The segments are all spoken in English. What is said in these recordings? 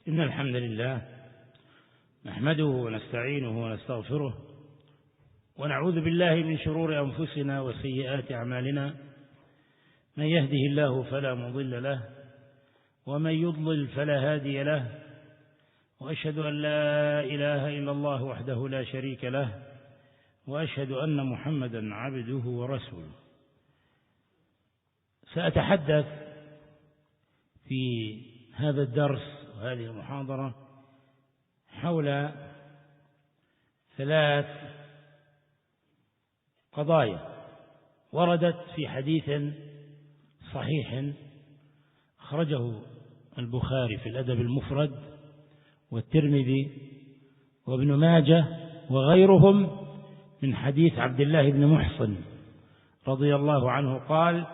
إن الحمد لله نحمده ونستعينه ونستغفره ونعوذ بالله من شرور أنفسنا وسيئات أعمالنا، من يهده الله فلا مضل له ومن يضلل فلا هادي له، وأشهد أن لا إله إلا الله وحده لا شريك له، وأشهد أن محمدا عبده ورسوله. سأتحدث في هذا الدرس وهذه المحاضرة حول 3 قضايا وردت في حديث صحيح أخرجه البخاري في الأدب المفرد والترمذي وابن ماجه وغيرهم من حديث عبد الله بن محصن رضي الله عنه قال: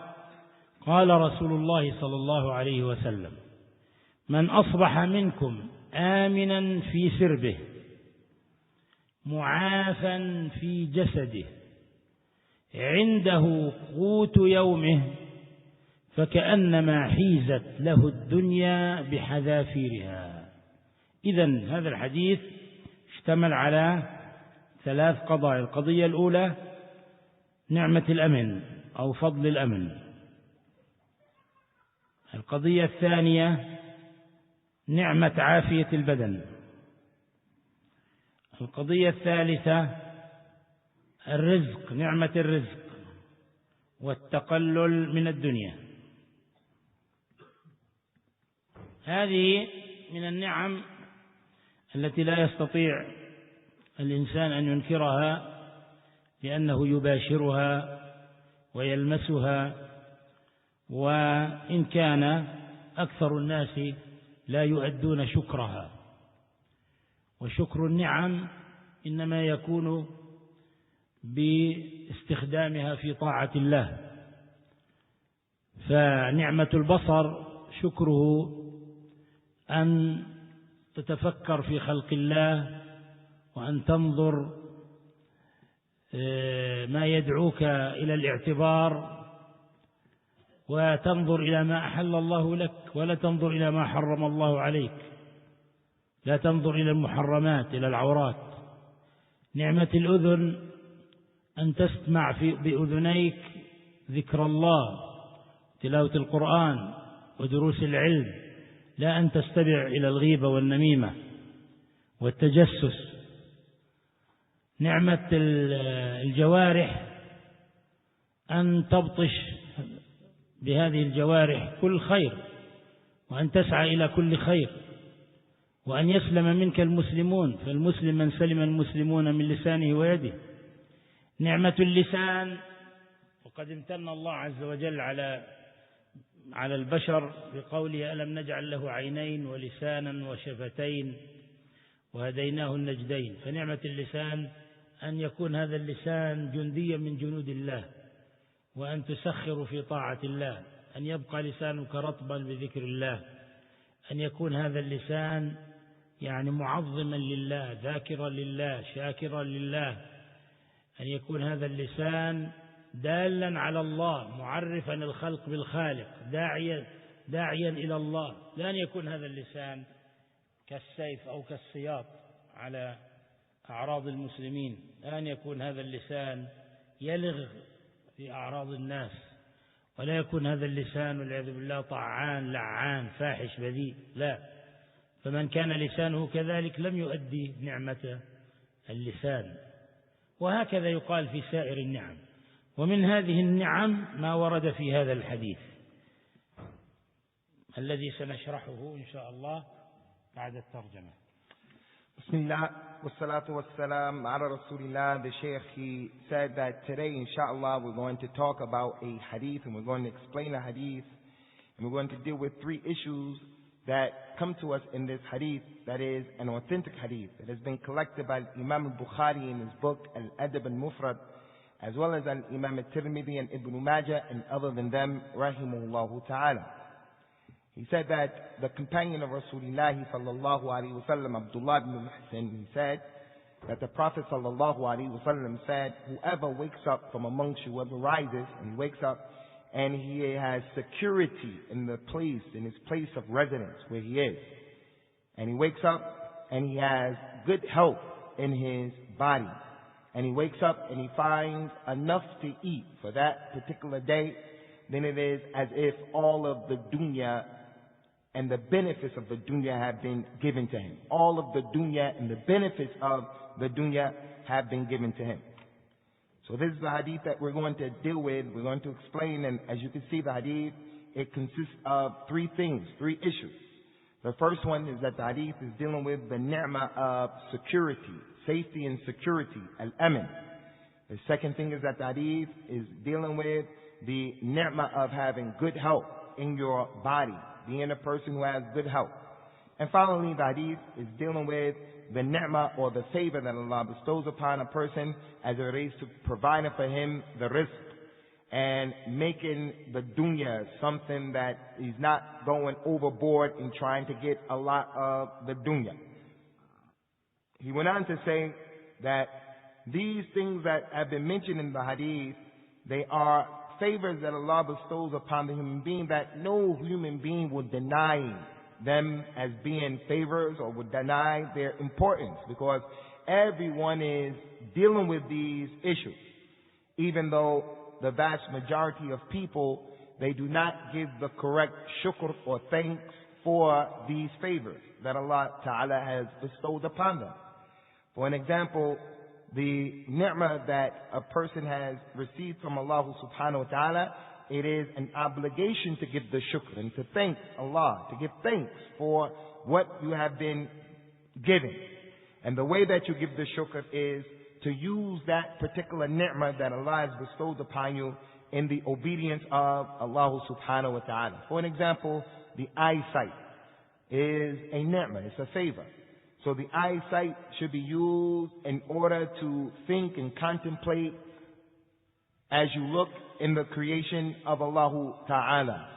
قال رسول الله صلى الله عليه وسلم: من أصبح منكم آمنا في سربه معافا في جسده عنده قوت يومه فكأنما حيزت له الدنيا بحذافيرها. إذن هذا الحديث اشتمل على 3 قضايا. القضية الأولى نعمة الأمن أو فضل الأمن. القضية الثانية نعمة عافية البدن. القضية الثالثة الرزق، نعمة الرزق والتقلل من الدنيا. هذه من النعم التي لا يستطيع الإنسان أن ينكرها، لأنه يباشرها ويلمسها، وإن كان أكثر الناس لا يؤدون شكرها. وشكر النعم إنما يكون باستخدامها في طاعة الله. فنعمة البصر شكره أن تتفكر في خلق الله وأن تنظر ما يدعوك إلى الاعتبار، وتنظر إلى ما أحل الله لك ولا تنظر إلى ما حرم الله عليك، لا تنظر إلى المحرمات إلى العورات. نعمة الأذن أن تسمع بأذنيك ذكر الله، تلاوة القرآن ودروس العلم، لا أن تستمع إلى الغيبة والنميمة والتجسس. نعمة الجوارح أن تبطش بهذه الجوارح كل خير، وأن تسعى إلى كل خير، وأن يسلم منك المسلمون، فالمسلم من سلم المسلمون من لسانه ويده. نعمة اللسان، وقد امتن الله عز وجل على البشر بقوله: ألم نجعل له عينين ولسانا وشفتين وهديناه النجدين. فنعمة اللسان أن يكون هذا اللسان جنديا من جنود الله، وأن تسخر في طاعة الله، أن يبقى لسانك رطبا بذكر الله، أن يكون هذا اللسان يعني معظما لله، ذاكرا لله، شاكرا لله، أن يكون هذا اللسان دالا على الله، معرفا الخلق بالخالق، داعيا إلى الله. لا أن يكون هذا اللسان كالسيف أو كالسياط على أعراض المسلمين، لا أن يكون هذا اللسان يلغ في أعراض الناس، ولا يكون هذا اللسان والعياذ بالله طعان لعان فاحش بذيء، لا. فمن كان لسانه كذلك لم يؤدي نعمة اللسان. وهكذا يقال في سائر النعم. ومن هذه النعم ما ورد في هذا الحديث الذي سنشرحه إن شاء الله بعد الترجمة. بسم الله والصلاة والسلام على رسول الله. The Sheikh, he said that today, inshallah, we're going to talk about a hadith, and we're going to explain a hadith, and we're going to deal with 3 issues that come to us in this hadith, that is an authentic hadith that has been collected by Imam al-Bukhari in his book Al-Adab al-Mufrad, as well as Imam al-Tirmidhi and Ibn Majah and other than them, rahimahullah ta'ala. He said that the companion of Rasulullah sallallahu alaihi wasallam, Abdullah ibn Muhsin, he said that the Prophet sallallahu alaihi wasallam said, whoever wakes up from amongst you, whoever rises and he wakes up and he has security in his place of residence where he is, and he wakes up and he has good health in his body, and he wakes up and he finds enough to eat for that particular day, then it is as if all of the dunya and the benefits of the dunya have been given to him. All of the dunya and the benefits of the dunya have been given to him. So this is the hadith that we're going to deal with. We're going to explain, and as you can see, the hadith, it consists of three things, three issues. The first one is that the hadith is dealing with the ni'mah of security, safety and security, al-aman. The second thing is that the hadith is dealing with the ni'mah of having good health in your body, being a person who has good health. And finally, the hadith is dealing with the ni'mah or the favor that Allah bestows upon a person as it relates to providing for him the rizq and making the dunya something that he's not going overboard in trying to get a lot of the dunya. He went on to say that these things that have been mentioned in the hadith, they are favors that Allah bestows upon the human being that no human being would deny them as being favors or would deny their importance, because everyone is dealing with these issues. Even though the vast majority of people, they do not give the correct shukr or thanks for these favors that Allah Ta'ala has bestowed upon them. For an example, the ni'mah that a person has received from Allah subhanahu wa ta'ala, it is an obligation to give the shukr and to thank Allah, to give thanks for what you have been given. And the way that you give the shukr is to use that particular ni'mah that Allah has bestowed upon you in the obedience of Allah subhanahu wa ta'ala. For an example, the eyesight is a ni'mah, it's a favor. So the eyesight should be used in order to think and contemplate as you look in the creation of Allah Ta'ala.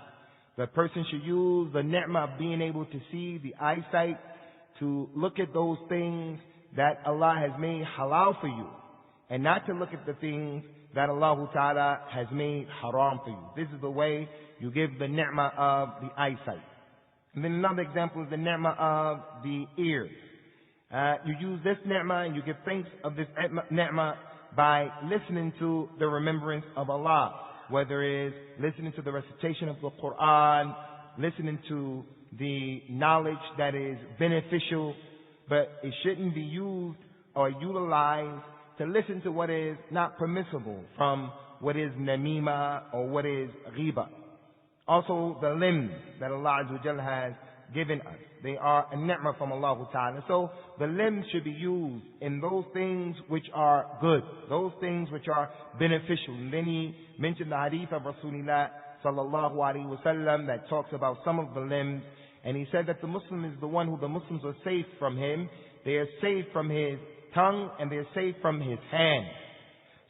The person should use the ni'mah of being able to see, the eyesight, to look at those things that Allah has made halal for you, and not to look at the things that Allah Ta'ala has made haram for you. This is the way you give the ni'mah of the eyesight. And then another example is the ni'mah of the ears. You use this ni'mah and you give thanks of this ni'mah by listening to the remembrance of Allah, whether it is listening to the recitation of the Qur'an, listening to the knowledge that is beneficial, but it shouldn't be used or utilized to listen to what is not permissible, from what is namima or what is ghiba. Also, the limbs that Allah Azza wa Jalla has given us, they are a ni'mah from Allah Ta'ala. So the limbs should be used in those things which are good, those things which are beneficial. And then he mentioned the hadith of Rasulullah sallallahu alaihi wasallam that talks about some of the limbs, and he said that the Muslim is the one who the Muslims are safe from him. They are safe from his tongue and they are safe from his hand.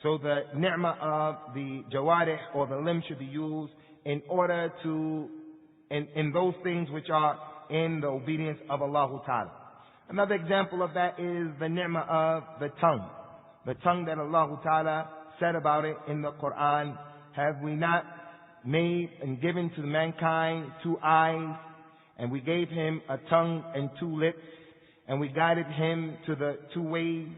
So the ni'mah of the jawarih or the limb should be used in order to in those things which are in the obedience of Allah Ta'ala. Another example of that is the ni'mah of the tongue. The tongue that Allah Ta'ala said about it in the Qur'an, have we not made and given to mankind 2 eyes, and we gave him a tongue and 2 lips, and we guided him to the 2 ways.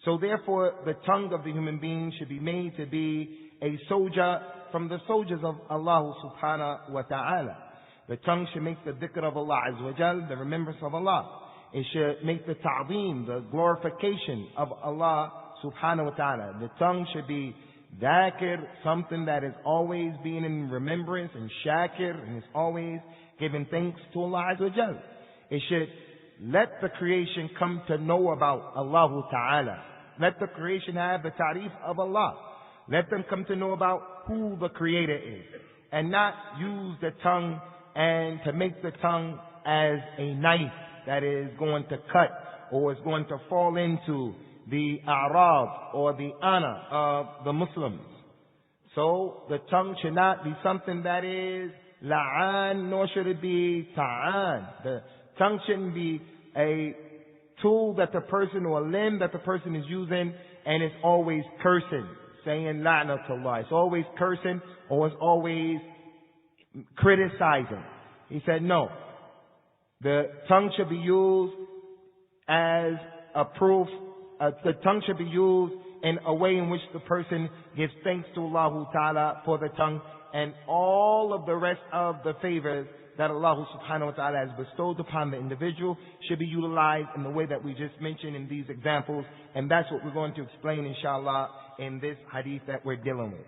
So therefore, the tongue of the human being should be made to be a soldier from the soldiers of Allah subhanahu wa ta'ala. The tongue should make the dhikr of Allah Azza wa Jal, the remembrance of Allah. It should make the ta'zeem, the glorification of Allah subhanahu wa ta'ala. The tongue should be dhakir, something that is always being in remembrance, and shakir, and is always giving thanks to Allah Azza wa Jal. It should let the creation come to know about Allah Ta'ala. Let the creation have the ta'rif of Allah. Let them come to know about who the Creator is, and not use the tongue and to make the tongue as a knife that is going to cut or is going to fall into the a'rab or the honor of the Muslims. So the tongue should not be something that is la'an, nor should it be ta'an. The tongue shouldn't be a tool that the person, or a limb that the person is using and is always cursing, saying la'natullah. It's always cursing or it's always criticizing. He said, no. The tongue should be used as a proof. The tongue should be used in a way in which the person gives thanks to Allah Ta'ala for the tongue, and all of the rest of the favors that Allah subhanahu wa ta'ala has bestowed upon the individual should be utilized in the way that we just mentioned in these examples. And that's what we're going to explain, inshallah, in this hadith that we're dealing with.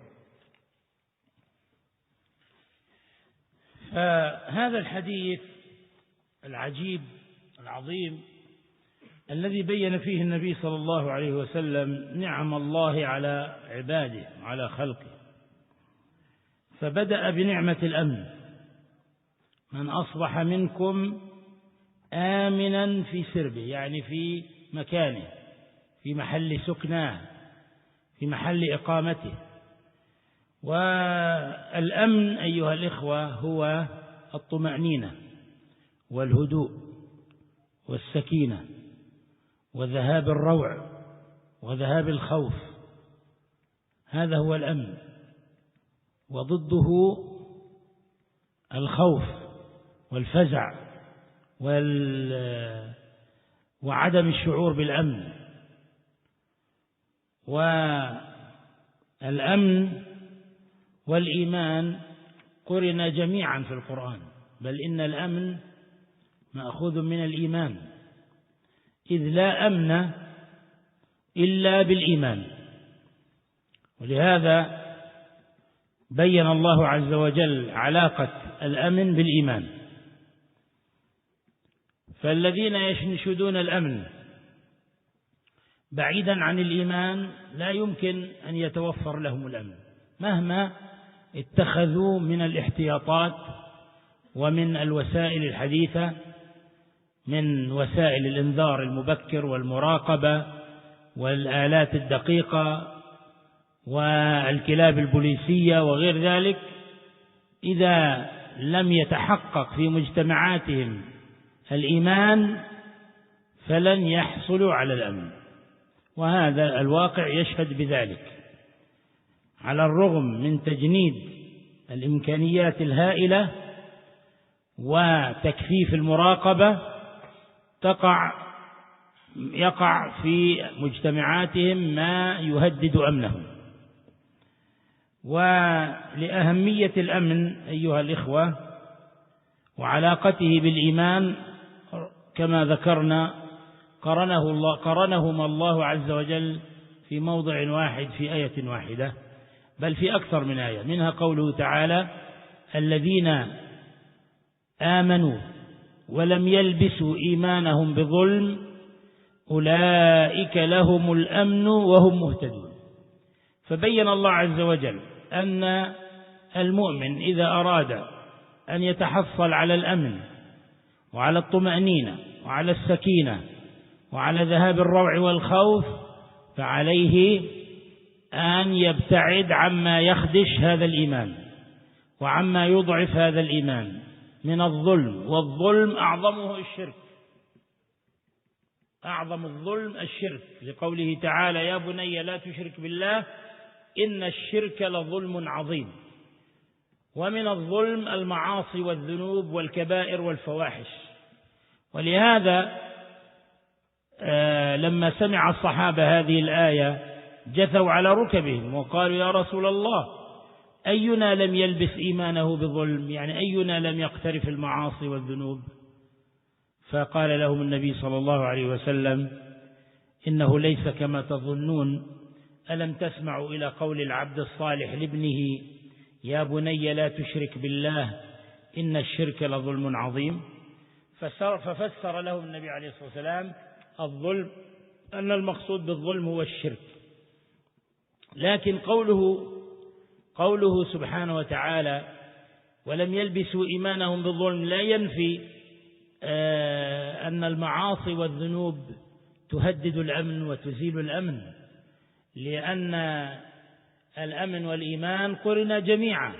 هذا الحديث العجيب العظيم الذي بين فيه النبي صلى الله عليه وسلم نعم الله على عباده وعلى خلقه، فبدأ بنعمة الأمن. من أصبح منكم آمنا في سربه، يعني في مكانه، في محل سكناه، في محل إقامته. والأمن أيها الإخوة هو الطمأنينة والهدوء والسكينة وذهاب الروع وذهاب الخوف، هذا هو الأمن. وضده الخوف والفزع وعدم الشعور بالأمن. والأمن والإيمان قرنا جميعا في القرآن، بل إن الأمن مأخوذ من الإيمان، إذ لا أمن إلا بالإيمان. ولهذا بين الله عز وجل علاقة الأمن بالإيمان. فالذين ينشدون الأمن بعيدا عن الإيمان لا يمكن أن يتوفر لهم الأمن، مهما اتخذوا من الاحتياطات ومن الوسائل الحديثة، من وسائل الإنذار المبكر والمراقبة والآلات الدقيقة والكلاب البوليسية وغير ذلك. إذا لم يتحقق في مجتمعاتهم الإيمان فلن يحصلوا على الأمن، وهذا الواقع يشهد بذلك. على الرغم من تجنيد الإمكانيات الهائلة وتكثيف المراقبة، يقع في مجتمعاتهم ما يهدد أمنهم. ولأهمية الأمن أيها الإخوة وعلاقته بالإيمان كما ذكرنا قرنهما الله عز وجل في موضع واحد في آية واحدة، بل في أكثر من آية، منها قوله تعالى: الذين آمنوا ولم يلبسوا إيمانهم بظلم أولئك لهم الأمن وهم مهتدون. فبين الله عز وجل أن المؤمن إذا أراد أن يتحصل على الأمن وعلى الطمأنينة وعلى السكينة وعلى ذهاب الروع والخوف، فعليه أن يبتعد عما يخدش هذا الإيمان وعما يضعف هذا الإيمان من الظلم. والظلم أعظمه الشرك، أعظم الظلم الشرك، لقوله تعالى: يا بني لا تشرك بالله إن الشرك لظلم عظيم. ومن الظلم المعاصي والذنوب والكبائر والفواحش. ولهذا لما سمع الصحابة هذه الآية جثوا على ركبهم وقالوا: يا رسول الله، أينا لم يلبس إيمانه بظلم؟ يعني أينا لم يقترف المعاصي والذنوب؟ فقال لهم النبي صلى الله عليه وسلم: إنه ليس كما تظنون. ألم تسمعوا إلى قول العبد الصالح لابنه: يا بني لا تشرك بالله إن الشرك لظلم عظيم؟ ففسر لهم النبي عليه الصلاة والسلام الظلم أن المقصود بالظلم هو الشرك. لكن قوله سبحانه وتعالى: ولم يلبسوا إيمانهم بالظلم، لا ينفي أن المعاصي والذنوب تهدد الأمن وتزيل الأمن، لأن الأمن والإيمان قرنا جميعا،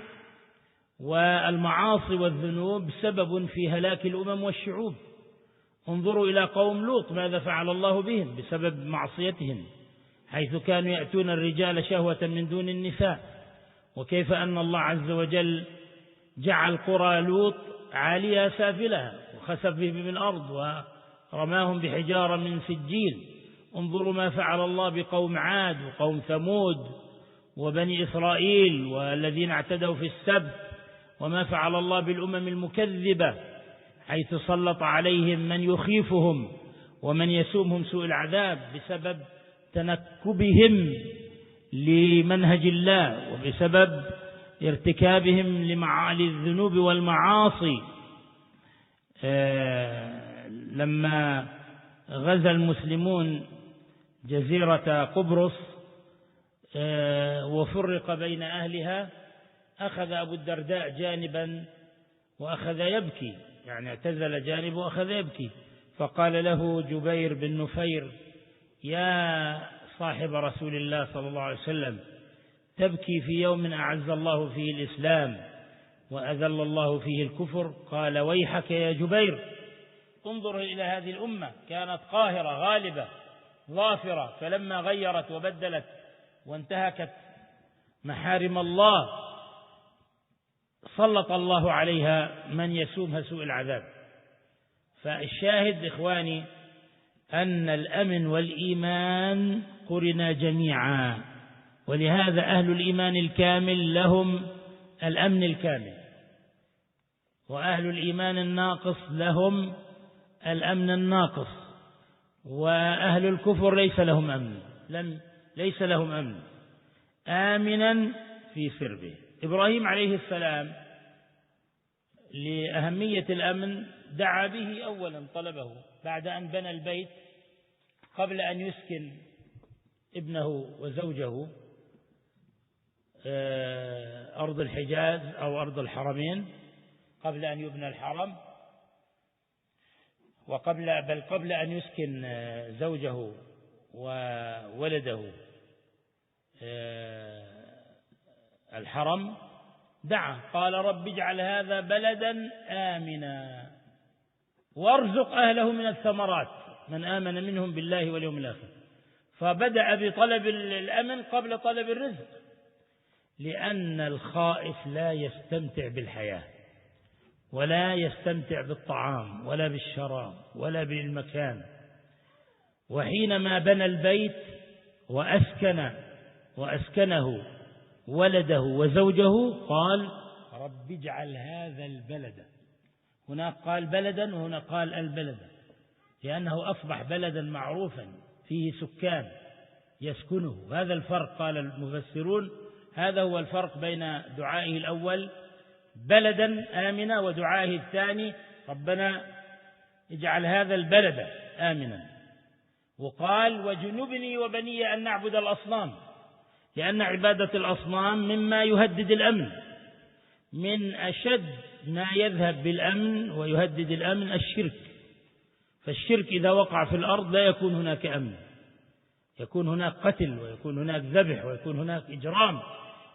والمعاصي والذنوب سبب في هلاك الأمم والشعوب. انظروا إلى قوم لوط ماذا فعل الله بهم بسبب معصيتهم، حيث كانوا يأتون الرجال شهوة من دون النساء، وكيف أن الله عز وجل جعل قرى لوط عالية سافلها وخسف بهم الأرض ورماهم بحجارة من سجيل. انظروا ما فعل الله بقوم عاد وقوم ثمود وبني إسرائيل والذين اعتدوا في السبت، وما فعل الله بالأمم المكذبة حيث سلط عليهم من يخيفهم ومن يسومهم سوء العذاب بسبب تنكبهم لمنهج الله وبسبب ارتكابهم للذنوب والمعاصي. لما غزا المسلمون جزيرة قبرص وفرق بين أهلها، أخذ أبو الدرداء جانبا وأخذ يبكي، يعني اعتزل جانب وأخذ يبكي، فقال له جبير بن نفير: يا صاحب رسول الله صلى الله عليه وسلم، تبكي في يوم أعز الله فيه الإسلام وأذل الله فيه الكفر؟ قال: ويحك يا جبير، انظر إلى هذه الأمة، كانت قاهرة غالبة ظافرة، فلما غيرت وبدلت وانتهكت محارم الله سلط الله عليها من يسومها سوء العذاب. فالشاهد إخواني أن الأمن والإيمان قرنا جميعا، ولهذا أهل الإيمان الكامل لهم الأمن الكامل، وأهل الإيمان الناقص لهم الأمن الناقص، وأهل الكفر ليس لهم أمن، ليس لهم أمن آمنا في سربه. إبراهيم عليه السلام لأهمية الأمن دعا به أولا، طلبه بعد أن بنى البيت قبل أن يسكن ابنه وزوجه أرض الحجاز أو أرض الحرمين، قبل أن يبنى الحرم، قبل أن يسكن زوجه وولده الحرم دعا، قال: رب اجعل هذا بلدا آمنا وارزق أهله من الثمرات من آمن منهم بالله واليوم الآخر. فبدأ بطلب الأمن قبل طلب الرزق، لأن الخائف لا يستمتع بالحياة ولا يستمتع بالطعام ولا بالشراب ولا بالمكان. وحينما بنى البيت وأسكنه ولده وزوجه قال: رب اجعل هذا البلد، هناك قال بلدا وهنا قال البلد، لأنه أصبح بلدا معروفا فيه سكان يسكنه. هذا الفرق، قال المفسرون، هذا هو الفرق بين دعائه الأول بلدا آمنا ودعائه الثاني ربنا اجعل هذا البلد آمنا. وقال: وجنبني وبني أن نعبد الأصنام، لأن عبادة الأصنام مما يهدد الأمن، من أشد ما يذهب بالأمن ويهدد الأمن الشرك. فالشرك إذا وقع في الأرض لا يكون هناك أمن، يكون هناك قتل ويكون هناك ذبح ويكون هناك إجرام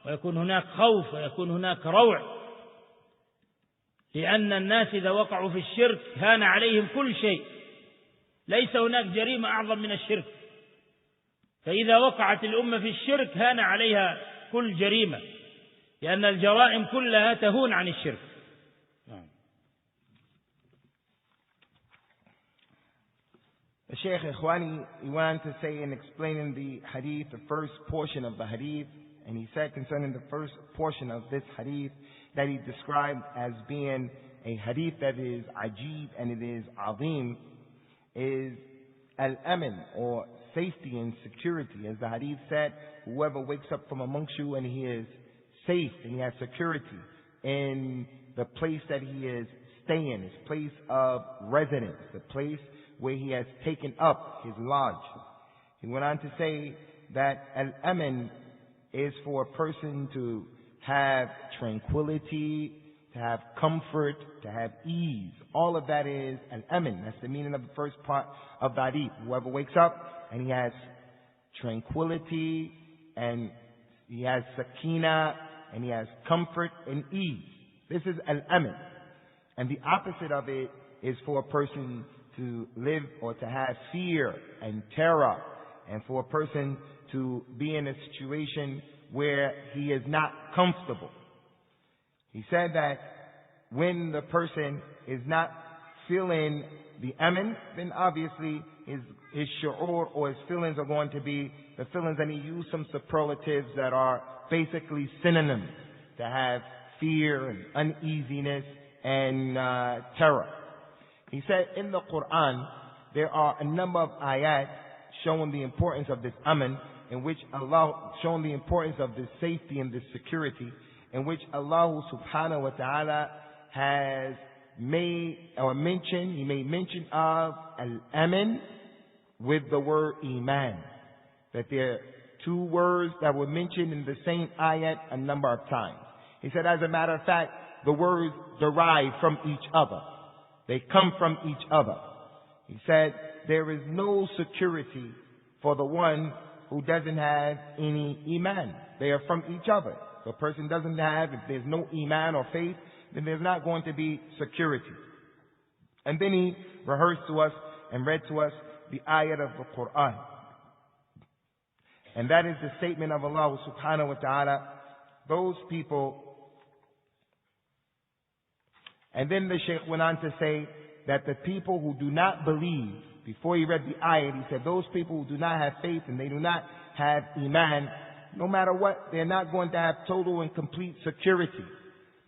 ويكون هناك خوف ويكون هناك روع، لأن الناس إذا وقعوا في الشرك هان عليهم كل شيء، ليس هناك جريمة أعظم من الشرك. فإذا وقعت الأمة في الشرك هان عليها كل جريمة، لأن الجرائم كلها تهون عن الشرك. The Shaykh Ikhwani, he wanted to say in explaining the hadith, the first portion of the hadith, and he said concerning the first portion of this hadith that he described as being a hadith that is ajib and it is azim, is al-aman, or safety and security. As the hadith said, whoever wakes up from amongst you and he is safe and he has security in the place that he is staying, his place of residence, the place where he has taken up his lodge. He went on to say that al-aman is for a person to have tranquility, to have comfort, to have ease. All of that is al-aman. That's the meaning of the first part of the hadith. Whoever wakes up and he has tranquility and he has sakina and he has comfort and ease. This is al-aman. And the opposite of it is for a person to live or to have fear and terror, and for a person to be in a situation where he is not comfortable. He said that when the person is not feeling the aman, then obviously his shu'ur or his feelings are going to be the feelings, and he used some superlatives that are basically synonyms to have fear and uneasiness and terror. He said in the Qur'an there are a number of ayat showing the importance of this aman, in which Allah, showing the importance of this safety and this security, in which Allah subhanahu wa ta'ala has made or mentioned, He made mention of al-aman with the word iman. That there are two words that were mentioned in the same ayat a number of times. He said, as a matter of fact, the words derive from each other. They come from each other. He said, there is no security for the one who doesn't have any iman. They are from each other. If a person doesn't have, if there's no iman or faith, then there's not going to be security. And then he rehearsed to us and read to us the ayat of the Qur'an. And that is the statement of Allah subhanahu wa ta'ala, those people. And then the Shaykh went on to say that the people who do not believe, before he read the ayat, he said those people who do not have faith and they do not have iman, no matter what, they're not going to have total and complete security.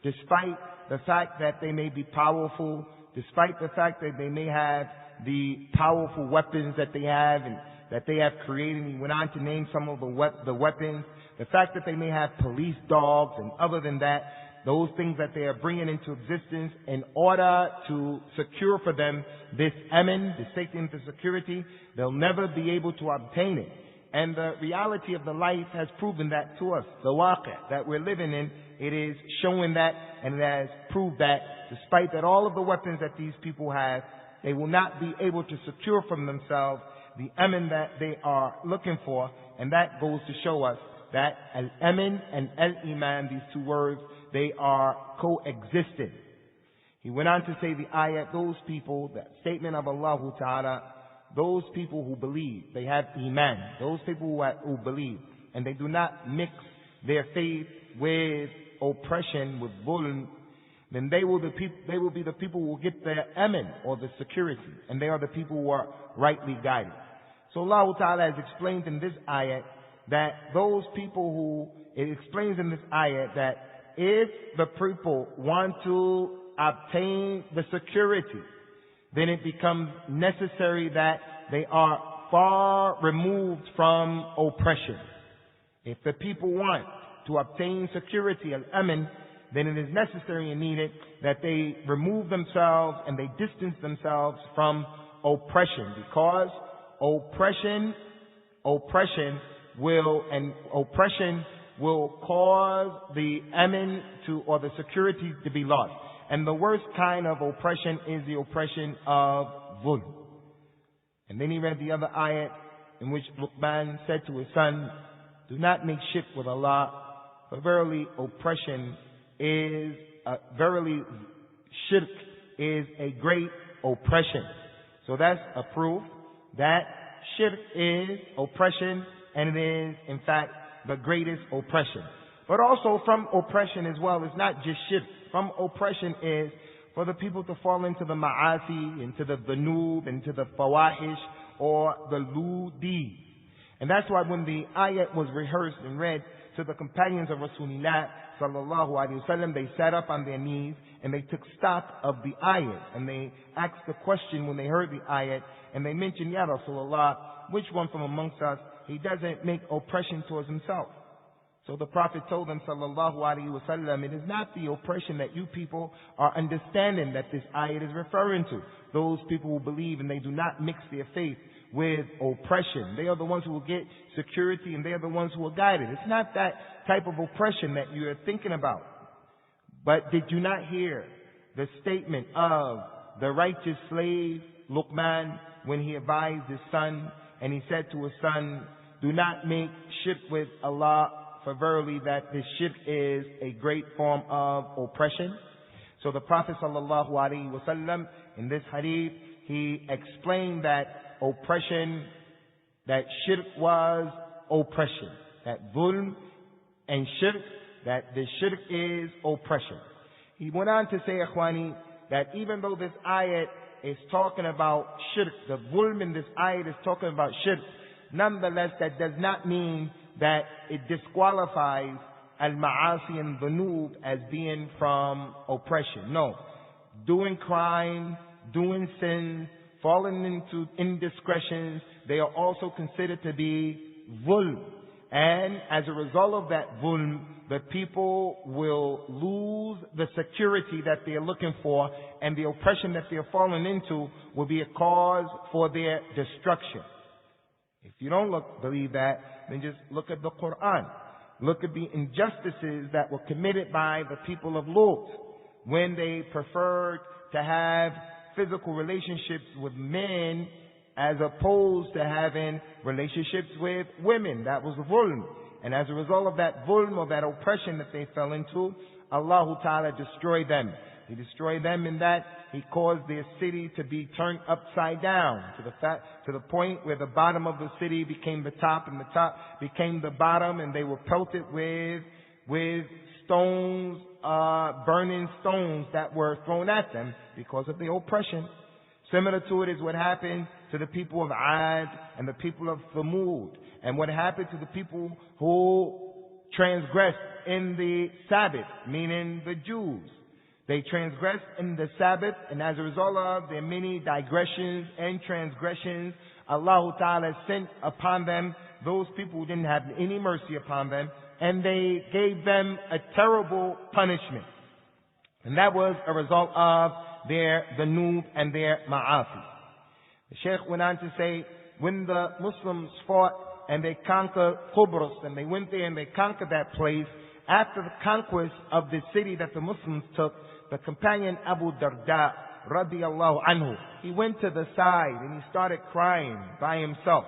Despite the fact that they may be powerful, despite the fact that they may have the powerful weapons that they have and that they have created. He went on to name some of the weapons. The fact that they may have police dogs, and other than that, those things that they are bringing into existence in order to secure for them this aman, this safety and the security, they'll never be able to obtain it. And the reality of the life has proven that to us. The waqi' that we're living in, it is showing that, and it has proved that despite that all of the weapons that these people have, they will not be able to secure from themselves the aman that they are looking for. And that goes to show us that al-aman and al-iman, these two words, they are coexistent. He went on to say the ayat, those people, that statement of Allah Ta'ala, those people who believe, they have iman, those people who believe, and they do not mix their faith with oppression, with zulm, then they will be the people who will get their aman, or the security, and they are the people who are rightly guided. So Allah Ta'ala has explained in this ayat that those people who, it explains in this ayat that if the people want to obtain the security, then it becomes necessary that they are far removed from oppression. If the people want to obtain security, al-aman, then it is necessary and needed that they remove themselves and they distance themselves from oppression, because oppression will cause the aman or the security to be lost. And the worst kind of oppression is the oppression of zulm. And then he read the other ayat in which Luqman said to his son, do not make shirk with Allah, for verily shirk is a great oppression. So that's a proof that shirk is oppression, and it is in fact the greatest oppression. But also from oppression as well, it's not just shirk. From oppression is for the people to fall into the ma'asi, into the dhunub, into the fawahish, or the lewd deeds. And that's why when the ayat was rehearsed and read to the companions of Rasulullah sallallahu alaihi wasallam, they sat up on their knees and they took stock of the ayat, and they asked the question when they heard the ayat, and they mentioned, Ya Rasulullah, which one from amongst us, he doesn't make oppression towards himself? So the Prophet told them, sallallahu alaihi wasallam, it is not the oppression that you people are understanding that this ayat is referring to. Those people who believe and they do not mix their faith with oppression. They are the ones who will get security, and they are the ones who are guided. It's not that type of oppression that you are thinking about. But did you not hear the statement of the righteous slave Luqman when he advised his son, and he said to his son, do not make shirk with Allah, for verily that this shirk is a great form of oppression. So the Prophet sallallahu alaihi wasallam in this hadith, he explained that oppression, that shirk was oppression, that zulm and shirk, that the shirk is oppression. He went on to say, Ikhwani, that even though this ayat is talking about shirk. The zulm in this ayat is talking about shirk. Nonetheless, that does not mean that it disqualifies al-ma'asi and dhunub as being from oppression. No. Doing crime, doing sins, falling into indiscretions, they are also considered to be zulm. And as a result of that zulm, the people will lose the security that they are looking for, and the oppression that they are falling into will be a cause for their destruction. If you don't believe that, then just look at the Qur'an. Look at the injustices that were committed by the people of Lut when they preferred to have physical relationships with men as opposed to having relationships with women. That was zulm. And as a result of that zulm, or that oppression that they fell into, Allah Ta'ala destroyed them. He destroyed them in that He caused their city to be turned upside down to the point where the bottom of the city became the top and the top became the bottom, and they were pelted with stones, burning stones that were thrown at them because of the oppression. Similar to it is what happened to the people of Ad and the people of Thamud, and what happened to the people who transgressed in the Sabbath, meaning the Jews. They transgressed in the Sabbath, and as a result of their many digressions and transgressions, Allah Ta'ala sent upon them those people who didn't have any mercy upon them, and they gave them a terrible punishment. And that was a result of their dhunub and their ma'asi. The Shaykh went on to say, when the Muslims fought and they conquered Qubrus, and they went there and they conquered that place, after the conquest of the city that the Muslims took, the companion Abu Darda radiyallahu anhu, he went to the side and he started crying by himself.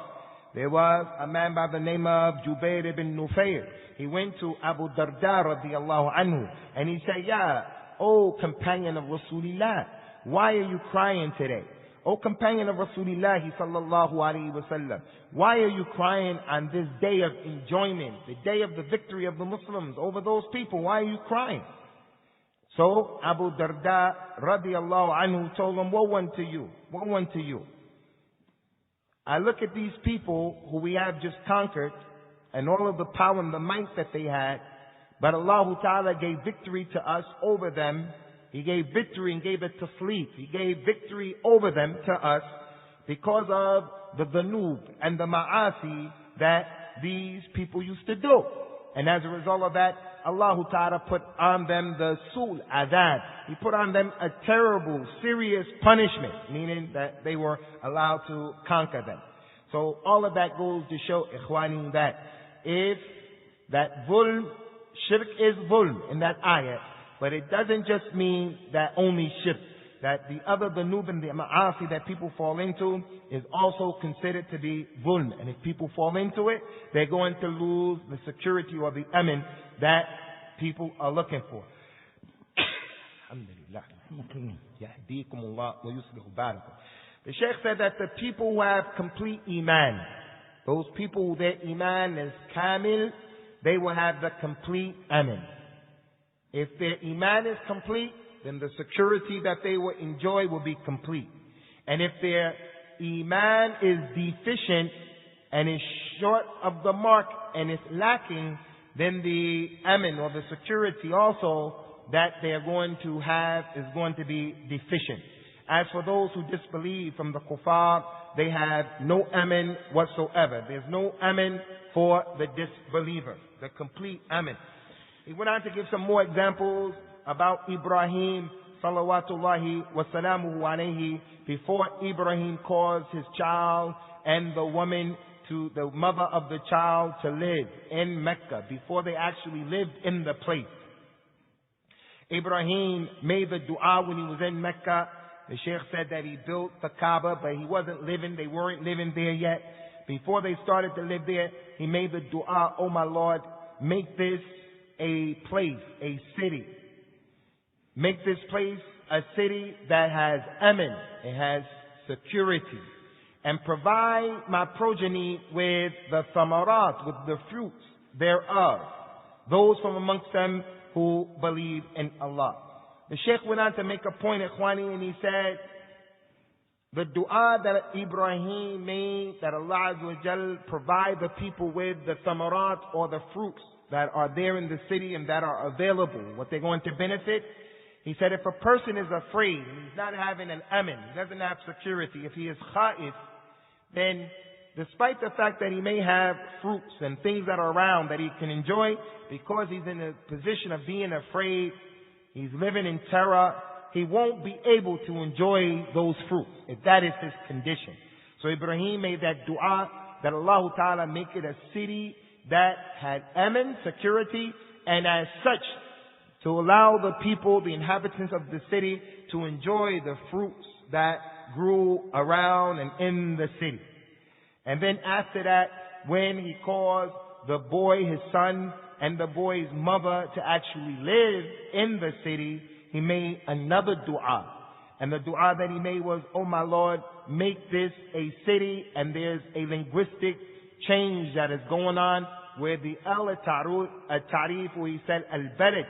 There was a man by the name of Jubair ibn Nufayr. He went to Abu Darda radiyallahu anhu and he said, "Ya, O companion of Rasulullah, why are you crying today? O companion of Rasulullah sallallahu alaihi wasallam, why are you crying on this day of enjoyment, the day of the victory of the Muslims over those people? Why are you crying?" So Abu Darda radiyallahu anhu told him, "Woe unto you, woe unto you. I look at these people who we have just conquered and all of the power and the might that they had, but Allah Ta'ala gave victory to us over them. He gave victory and gave it to sleep. He gave victory over them to us because of the dhunub and the ma'asi that these people used to do. And as a result of that, Allah Ta'ala put on them the sul adab. He put on them a terrible, serious punishment, meaning that they were allowed to conquer them." So all of that goes to show, ikhwani, that if that zulm, shirk is zulm in that ayat, but it doesn't just mean that only shirk, that the other dhunub and the ma'asi that people fall into is also considered to be zulm. And if people fall into it, they're going to lose the security or the amin that people are looking for. Alhamdulillah. The Shaykh said that the people who have complete iman, those people who their iman is kamil, they will have the complete amin. If their iman is complete, then the security that they will enjoy will be complete. And if their iman is deficient and is short of the mark and is lacking, then the amin or the security also that they are going to have is going to be deficient. As for those who disbelieve from the kuffar, they have no amin whatsoever. There's no amin for the disbeliever, the complete amin. He went on to give some more examples about Ibrahim salawatullahi wa salamuhu alayhi, before Ibrahim caused his child and the woman, to the mother of the child, to live in Mecca, before they actually lived in the place. Ibrahim made the dua when he was in Mecca. The Sheikh said that he built the Kaaba, but he wasn't living, they weren't living there yet. Before they started to live there, he made the dua, "Oh my Lord, make this a place, a city. Make this place a city that has amin, it has security. And provide my progeny with the thamarat, with the fruits thereof, those from amongst them who believe in Allah." The Shaykh went on to make a point, ikhwani, and he said the dua that Ibrahim made, that Allah Azza wa Jal provide the people with the thamarat, or the fruits that are there in the city and that are available, what they're going to benefit. He said if a person is afraid, he's not having an amin, he doesn't have security, if he is khaif, then despite the fact that he may have fruits and things that are around that he can enjoy, because he's in a position of being afraid, he's living in terror, he won't be able to enjoy those fruits, if that is his condition. So Ibrahim made that dua that Allah Ta'ala make it a city that had amin, security, and as such, to allow the people, the inhabitants of the city, to enjoy the fruits that grew around and in the city. And then after that, when he caused the boy, his son, and the boy's mother to actually live in the city, he made another dua. And the dua that he made was, oh my Lord, make this a city, and there's a linguistic change that is going on, where the al-tarif, where he said al-balad.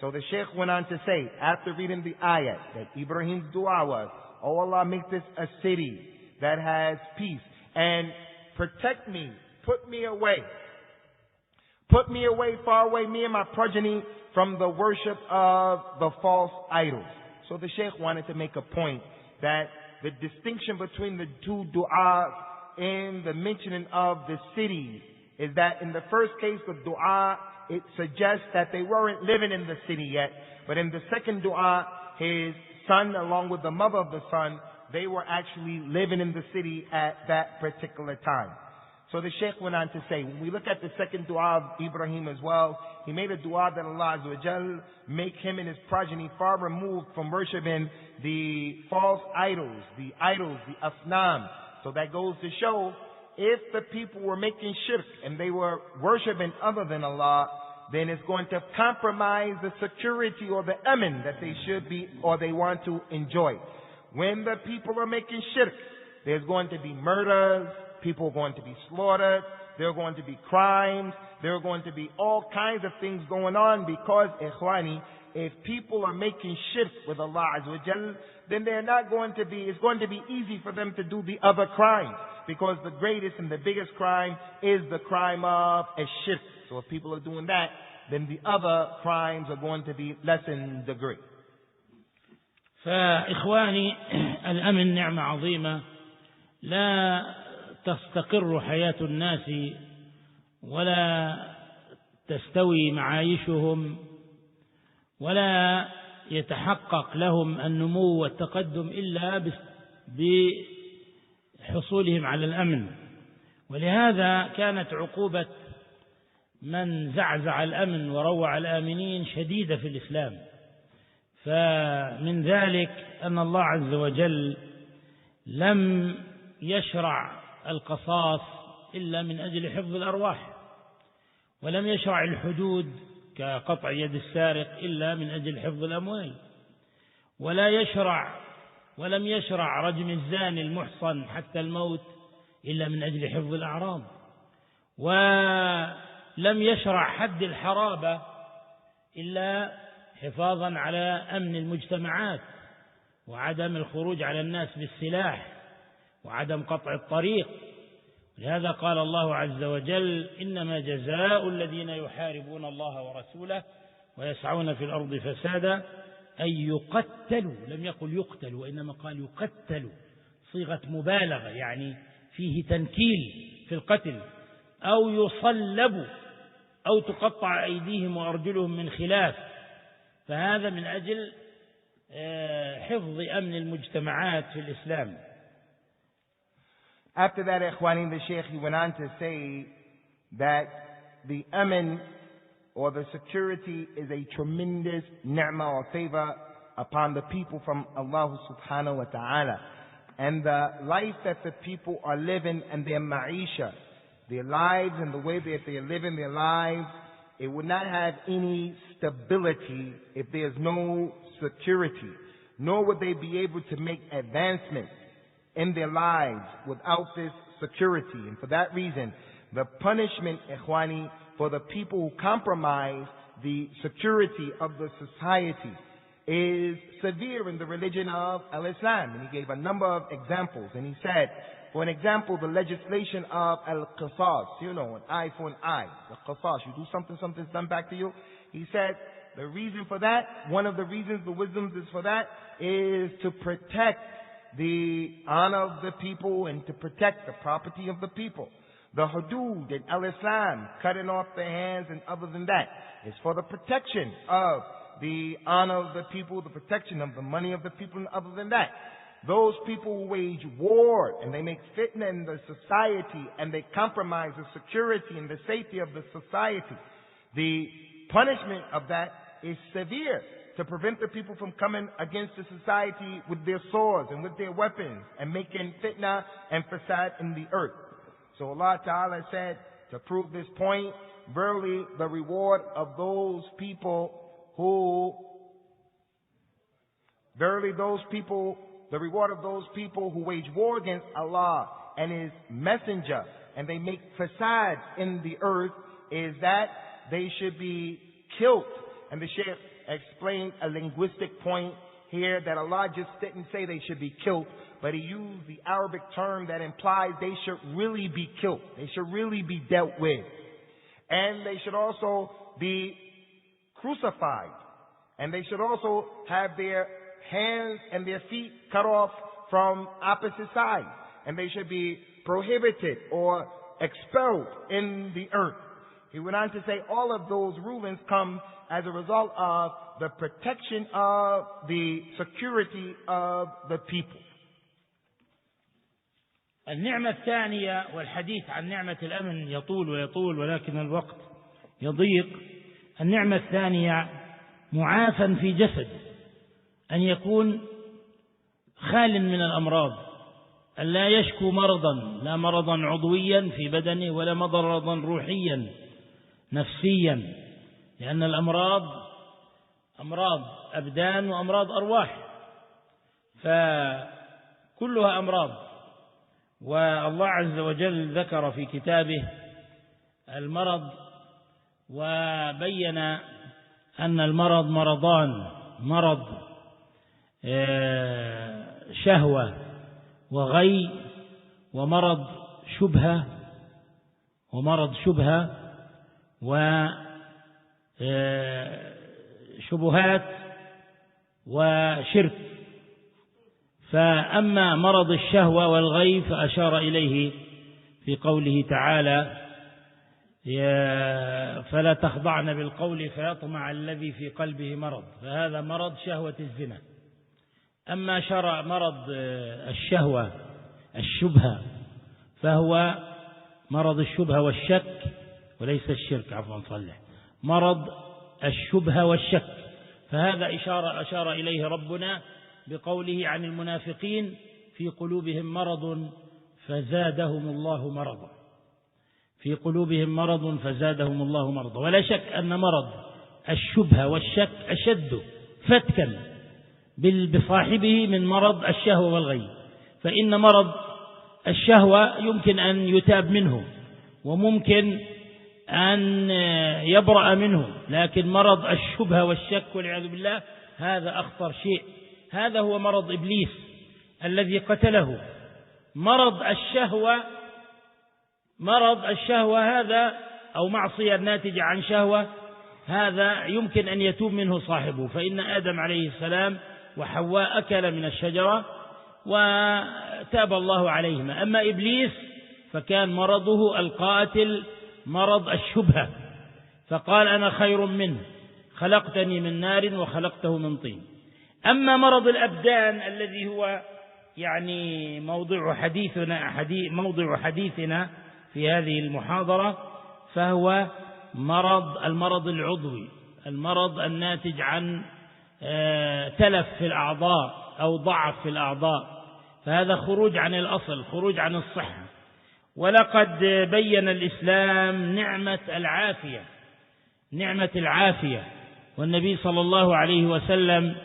So the Shaykh went on to say, after reading the ayat, that Ibrahim's dua was, oh Allah, make this a city that has peace, and protect me, put me away, far away, me and my progeny, from the worship of the false idols. So the Shaykh wanted to make a point that the distinction between the two du'as in the mentioning of the cities is that in the first case, the dua, it suggests that they weren't living in the city yet. But in the second dua, his son, along with the mother of the son, they were actually living in the city at that particular time. So the Shaykh went on to say, when we look at the second dua of Ibrahim as well, he made a dua that Allah Azza wa Jal make him and his progeny far removed from worshipping the false idols, the asnam. So that goes to show, if the people were making shirk and they were worshipping other than Allah, then it's going to compromise the security or the amin that they should be or they want to enjoy. When the people are making shirk, there's going to be murders, people are going to be slaughtered, there are going to be crimes, there are going to be all kinds of things going on, because, ikhwani, if people are making shirk with Allah Azza wa Jal, then it's going to be easy for them to do the other crimes, because the greatest and the biggest crime is the crime of a shirk. So if people are doing that, then the other crimes are going to be less in degree. فإخواني الأمن نعمة عظيمة لا تستقر حياة الناس ولا تستوي معايشهم ولا يتحقق لهم النمو والتقدم إلا بحصولهم على الأمن. ولهذا كانت عقوبة من زعزع الأمن وروع الآمنين شديدة في الإسلام. فمن ذلك أن الله عز وجل لم يشرع القصاص إلا من أجل حفظ الأرواح، ولم يشرع الحدود كقطع يد السارق إلا من أجل حفظ الأموال، ولم يشرع رجم الزاني المحصن حتى الموت إلا من أجل حفظ الأعراض، ولم يشرع حد الحرابة إلا حفاظا على أمن المجتمعات وعدم الخروج على الناس بالسلاح وعدم قطع الطريق. لهذا قال الله عز وجل: إنما جزاء الذين يحاربون الله ورسوله ويسعون في الأرض فسادا أن يقتلوا، لم يقل يقتلوا وإنما قال يقتلوا، صيغة مبالغة يعني فيه تنكيل في القتل، أو يصلبوا أو تقطع أيديهم وأرجلهم من خلاف. فهذا من أجل حفظ أمن المجتمعات في الإسلام. After that, Ikhwani, the Shaykh, he went on to say that the amin or the security is a tremendous ni'mah or favor upon the people from Allah subhanahu wa ta'ala. And the life that the people are living and their ma'isha, their lives and the way that they are living their lives, it would not have any stability if there's no security, nor would they be able to make advancements in their lives without this security. And for that reason, the punishment, ikhwani, for the people who compromise the security of the society is severe in the religion of Al-Islam. And he gave a number of examples. And he said, for an example, the legislation of Al-Qisas, you know, an eye for an eye. The Qisas, you do something, something's done back to you. He said, the reason for that, one of the reasons, the wisdoms is for that, is to protect the honor of the people and to protect the property of the people. The hudud in Al-Islam, cutting off their hands and other than that, is for the protection of the honor of the people, the protection of the money of the people, and other than that. Those people who wage war and they make fitna in the society and they compromise the security and the safety of the society, the punishment of that is severe, to prevent the people from coming against the society with their swords and with their weapons and making fitna and fasad in the earth. So Allah Ta'ala said, to prove this point, verily the reward of those people who wage war against Allah and His Messenger and they make fasad in the earth is that they should be killed. And the Shaykh explained a linguistic point here that Allah just didn't say they should be killed, but He used the Arabic term that implies they should really be killed. They should really be dealt with. And they should also be crucified. And they should also have their hands and their feet cut off from opposite sides. And they should be prohibited or expelled in the earth. He went on to say all of those rulings come as a result of the protection of the security of the people. النعمة الثانية، والحديث عن نعمة الأمن يطول ويطول ولكن الوقت يضيق. النعمة الثانية معافى في جسد، أن يكون خال من الأمراض، أن لا يشكو مرضا، لا مرضا عضويا في بدنه ولا مرضا روحيا نفسيا، لأن الأمراض أمراض أبدان وأمراض أرواح، فكلها أمراض. والله عز وجل ذكر في كتابه المرض وبين أن المرض مرضان: مرض شهوة وغي، ومرض شبهة وشبهات وشرك. فأما مرض الشهوة والغي فأشار إليه في قوله تعالى: فلا تخضعن بالقول فيطمع الذي في قلبه مرض، فهذا مرض شهوة الزنا. أما مرض الشهوة الشبهة فهو مرض الشبهة والشك وليس الشرك، عفوا صلح، مرض الشبهة والشك. فهذا أشار إليه ربنا بقوله عن المنافقين: في قلوبهم مرض فزادهم الله مرضا. في قلوبهم مرض فزادهم الله مرضا. ولا شك أن مرض الشبهة والشك أشد فتكا بصاحبه من مرض الشهوة والغي. فإن مرض الشهوة يمكن أن يتاب منه وممكن أن يبرأ منه، لكن مرض الشبهة والشك والعياذ بالله هذا أخطر شيء. هذا هو مرض إبليس الذي قتله. مرض الشهوة هذا أو معصية ناتجة عن شهوة، هذا يمكن أن يتوب منه صاحبه، فإن آدم عليه السلام وحواء أكل من الشجرة وتاب الله عليهما. أما إبليس فكان مرضه القاتل مرض الشبهة، فقال: أنا خير منه، خلقتني من نار وخلقته من طين. أما مرض الأبدان الذي هو يعني موضوع حديثنا في هذه المحاضرة، فهو المرض العضوي، المرض الناتج عن تلف في الأعضاء أو ضعف في الأعضاء، فهذا خروج عن الأصل، خروج عن الصحة. ولقد بين الإسلام نعمة العافية، والنبي صلى الله عليه وسلم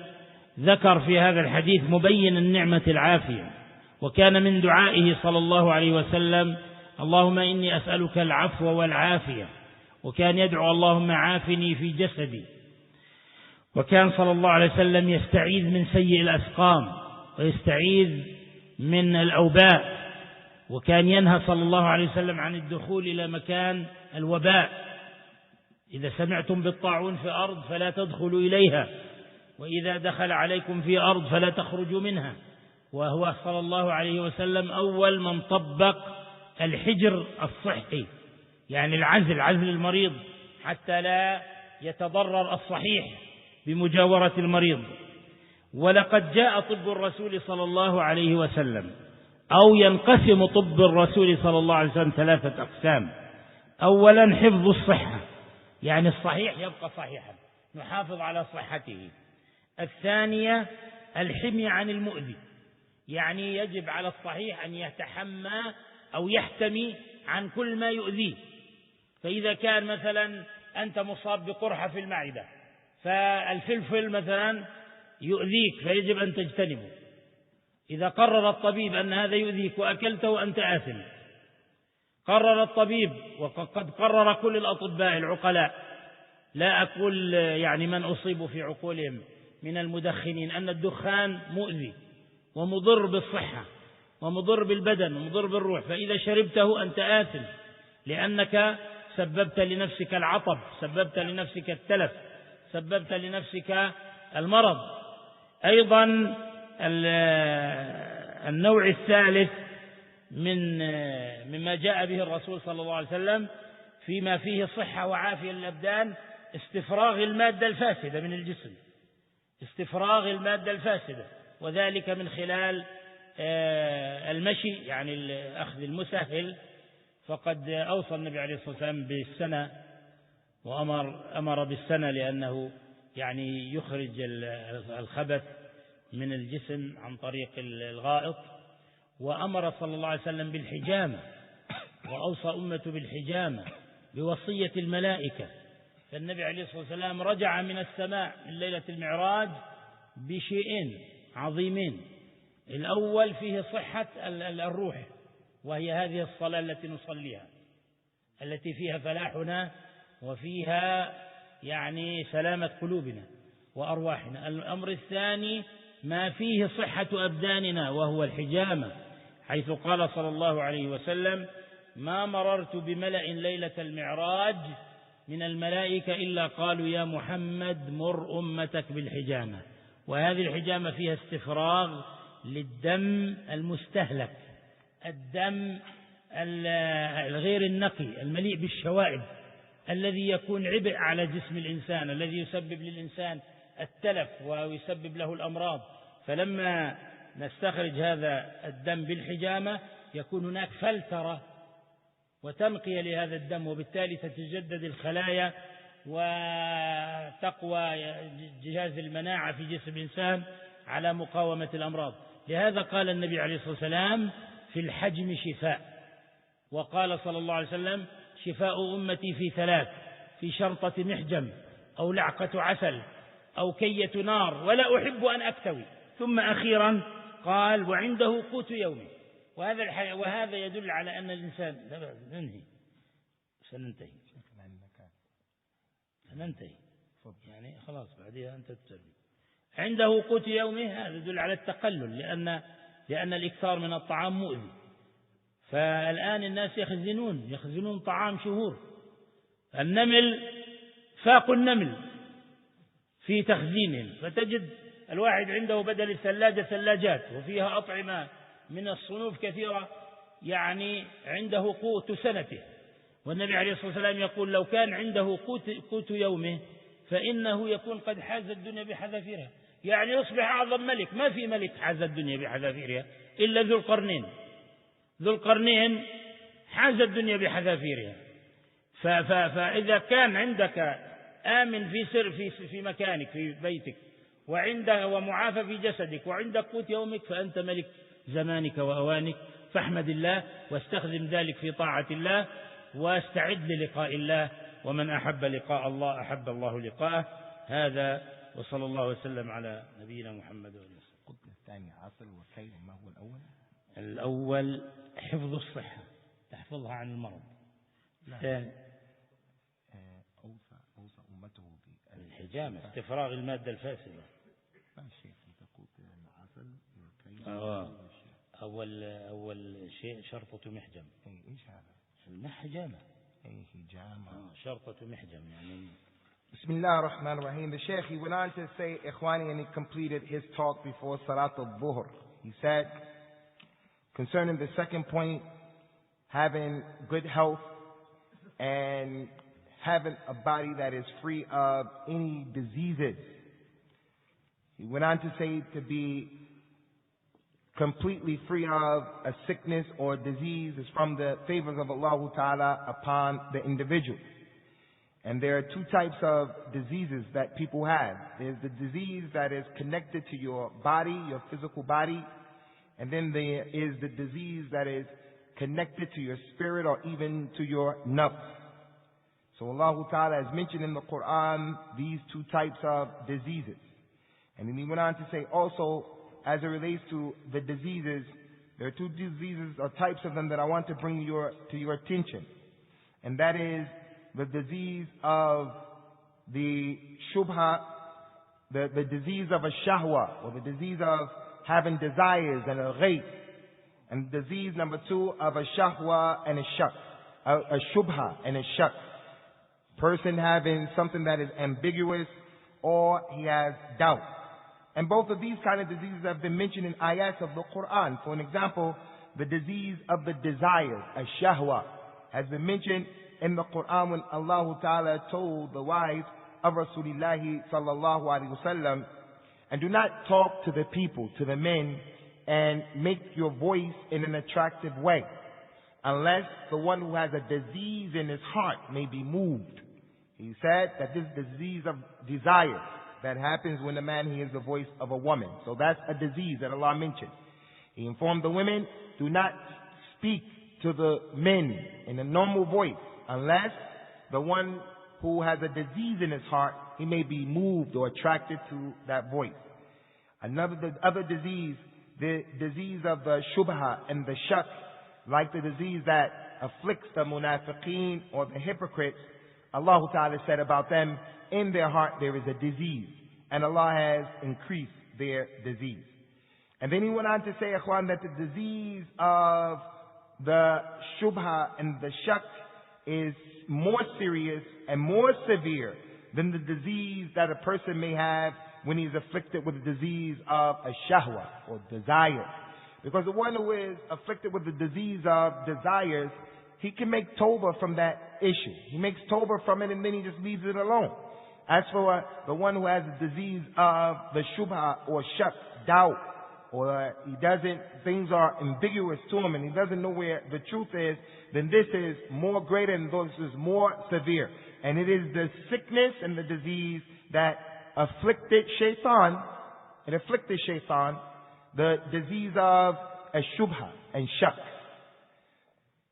ذكر في هذا الحديث مبين النعمة العافية، وكان من دعائه صلى الله عليه وسلم: اللهم إني أسألك العفو والعافية. وكان يدعو: اللهم عافني في جسدي. وكان صلى الله عليه وسلم يستعيذ من سيء الأسقام ويستعيذ من الأوباء، وكان ينهى صلى الله عليه وسلم عن الدخول إلى مكان الوباء. إذا سمعتم بالطاعون في أرض فلا تدخلوا إليها، وإذا دخل عليكم في أرض فلا تخرجوا منها. وهو صلى الله عليه وسلم أول من طبق الحجر الصحي، يعني عزل المريض حتى لا يتضرر الصحيح بمجاورة المريض. ولقد جاء طب الرسول صلى الله عليه وسلم، أو ينقسم طب الرسول صلى الله عليه وسلم 3 أقسام. أولا حفظ الصحة، يعني الصحيح يبقى صحيحا، نحافظ على صحته. الثانية الحمية عن المؤذي، يعني يجب على الصحيح أن يتحمى أو يحتمي عن كل ما يؤذيه. فإذا كان مثلا أنت مصاب بقرحة في المعدة، فالفلفل مثلا يؤذيك فيجب أن تجتنبه. إذا قرر الطبيب أن هذا يؤذيك وأكلته أنت آثم. قرر الطبيب، وقد قرر كل الأطباء العقلاء، لا أقول يعني من أصيبوا في عقولهم من المدخنين، أن الدخان مؤذي ومضر بالصحة ومضر بالبدن ومضر بالروح، فإذا شربته أنت آثم، لأنك سببت لنفسك العطب، سببت لنفسك التلف، سببت لنفسك المرض. أيضا النوع الثالث مما جاء به الرسول صلى الله عليه وسلم فيما فيه صحة وعافية للأبدان، استفراغ المادة الفاسدة من الجسم، استفراغ المادة الفاسدة، وذلك من خلال المشي، يعني أخذ المسهل. فقد أوصى النبي عليه الصلاة والسلام بالسنة، وأمر بالسنة لأنه يعني يخرج الخبث من الجسم عن طريق الغائط. وأمر صلى الله عليه وسلم بالحجامة، وأوصى أمته بالحجامة بوصية الملائكة. فالنبي عليه الصلاة والسلام رجع من السماء من ليلة المعراج بشيئين عظيمين. الأول فيه صحة الروح، وهي هذه الصلاة التي نصليها، التي فيها فلاحنا وفيها يعني سلامة قلوبنا وأرواحنا. الأمر الثاني ما فيه صحة أبداننا، وهو الحجامة، حيث قال صلى الله عليه وسلم: ما مررت بملأ ليلة المعراج من الملائكة إلا قالوا يا محمد مر أمتك بالحجامة. وهذه الحجامة فيها استفراغ للدم المستهلك، الدم الغير النقي المليء بالشوائب، الذي يكون عبء على جسم الإنسان، الذي يسبب للإنسان التلف ويسبب له الأمراض. فلما نستخرج هذا الدم بالحجامة يكون هناك فلترة وتنقية لهذا الدم، وبالتالي تتجدد الخلايا وتقوى جهاز المناعة في جسم الإنسان على مقاومة الأمراض. لهذا قال النبي عليه الصلاة والسلام: في الحجم شفاء. وقال صلى الله عليه وسلم: شفاء أمتي في 3: في شرطة محجم، أو لعقة عسل، أو كية نار، ولا أحب أن أكتوي. ثم أخيرا قال: وعنده قوت يومه. وهذا يدل على أن الإنسان سننتهي يعني خلاص بعدها أنت تتكلم. عنده قوت يومه، هذا يدل على التقلل، لأن الإكثار من الطعام مؤذي. فالآن الناس يخزنون طعام شهور. النمل فاقوا النمل في تخزينهم، فتجد الواحد عنده بدل الثلاجة ثلاجات وفيها أطعمة من الصنوف كثيرة، يعني عنده قوت سنته. والنبي عليه الصلاة والسلام يقول: لو كان عنده قوت يومه فإنه يكون قد حاز الدنيا بحذافيرها، يعني يصبح أعظم ملك. ما في ملك حاز الدنيا بحذافيرها إلا ذو القرنين حاز الدنيا بحذافيرها. فإذا كان عندك آمن في سر في مكانك في بيتك، ومعافى في جسدك، وعندك قوت يومك، فأنت ملك زمانك وأوانك. فاحمد الله واستخدم ذلك في طاعة الله، واستعد للقاء الله. ومن أحب لقاء الله أحب الله لقاءه. هذا، وصلى الله وسلم على نبينا محمد وآله وسلم. القطب الثاني عسل وكي، وما هو الأول؟ الأول حفظ الصحة، تحفظها عن المرض. الثاني أوصى أمته الحجامة استفراغ المادة الفاسدة. أول شيء شرطة محجم. إيش هذا؟ المحجمة. حجامة. شرطة محجم يعني. Bismillah ar-Rahman ar-Rahim. The Shaykh, he went on to say, Ikhwani, and he completed his talk before Salat al-Dhuhr. He said, concerning the second point, having good health and having a body that is free of any diseases. He went on to say to be completely free of a sickness or disease is from the favors of Allah Ta'ala upon the individual. And there are two types of diseases that people have. There's the disease that is connected to your body, your physical body, and then there is the disease that is connected to your spirit or even to your nafs. So Allah Ta'ala has mentioned in the Qur'an these two types of diseases. And then he went on to say also, as it relates to the diseases, there are two diseases or types of them that I want to bring to your attention. And that is the disease of the shubha, the disease of a shahwa, or the disease of having desires and a ghayb. And disease number two of a shahwa and a shak, a shubha and a shak. Person having something that is ambiguous or he has doubt. And both of these kind of diseases have been mentioned in ayats of the Qur'an. For an example, the disease of the desires, a shahwa, has been mentioned in the Qur'an when Allah Ta'ala told the wives of Rasulullah sallallahu alaihi wasallam, and do not talk to the people, to the men, and make your voice in an attractive way, unless the one who has a disease in his heart may be moved. He said that this disease of desire that happens when a man hears the voice of a woman. So that's a disease that Allah mentioned. He informed the women, do not speak to the men in a normal voice, unless the one who has a disease in his heart, he may be moved or attracted to that voice. The other disease, the disease of the shubha and the shak, like the disease that afflicts the munafiqeen or the hypocrites, Allah Ta'ala said about them, in their heart there is a disease, and Allah has increased their disease. And then he went on to say, Ikhwan, that the disease of the shubha and the shak is more serious and more severe than the disease that a person may have when he's afflicted with the disease of a shahwa or desire. Because the one who is afflicted with the disease of desires, he can make tawbah from that issue. He makes tawbah from it and then he just leaves it alone. As for the one who has the disease of the shubha or shak, doubt, or things are ambiguous to him and he doesn't know where the truth is, then this is more greater and this is more severe. And it is the sickness and the disease that afflicted shaitan, the disease of a shubha and shak.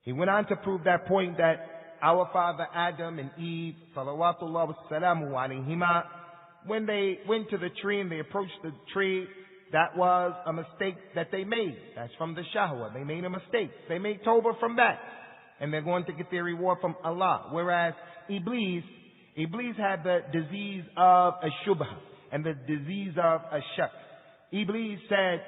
He went on to prove that point that our father Adam and Eve, salawatullah wa salamu alayhima, when they went to the tree and they approached the tree, that was a mistake that they made. That's from the shahwa. They made a mistake. They made tawbah from that. And they're going to get their reward from Allah. Whereas Iblis had the disease of a shubha and the disease of a shak. Iblis said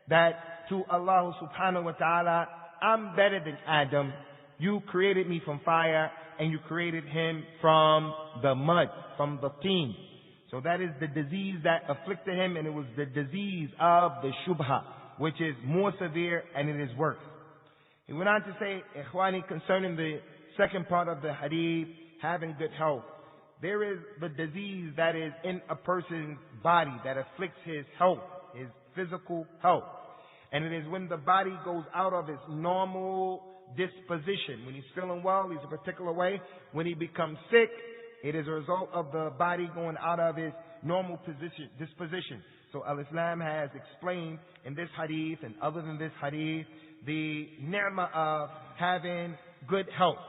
that to Allah subhanahu wa ta'ala, I'm better than Adam. You created me from fire and you created him from the mud, from the teen. So that is the disease that afflicted him, and it was the disease of the shubha, which is more severe and it is worse. He went on to say, Ikhwani, concerning the second part of the hadith, having good health. There is the disease that is in a person's body that afflicts his health, his physical health. And it is when the body goes out of its normal disposition. When he's feeling well, he's a particular way. When he becomes sick, it is a result of the body going out of its normal disposition. So Al-Islam has explained in this hadith and other than this hadith, the ni'mah of having good health.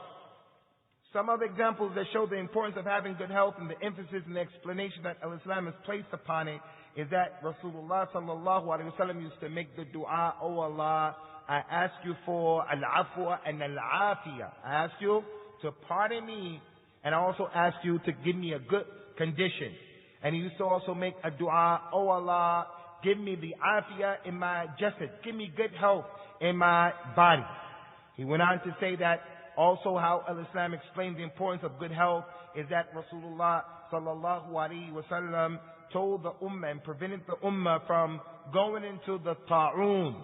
Some other examples that show the importance of having good health and the emphasis and the explanation that Al-Islam has placed upon it is that Rasulullah sallallahu alaihi wasallam used to make the dua, "Oh Allah, I ask you for al-afwa and al-afiyah. I ask you to pardon me, and I also ask you to give me a good condition." And he used to also make a dua, oh Allah, give me the afiyah in my jasad, give me good health in my body. He went on to say that also how Al-Islam explains the importance of good health is that Rasulullah sallallahu alaihi wasallam told the ummah and prevented the ummah from going into the ta'un,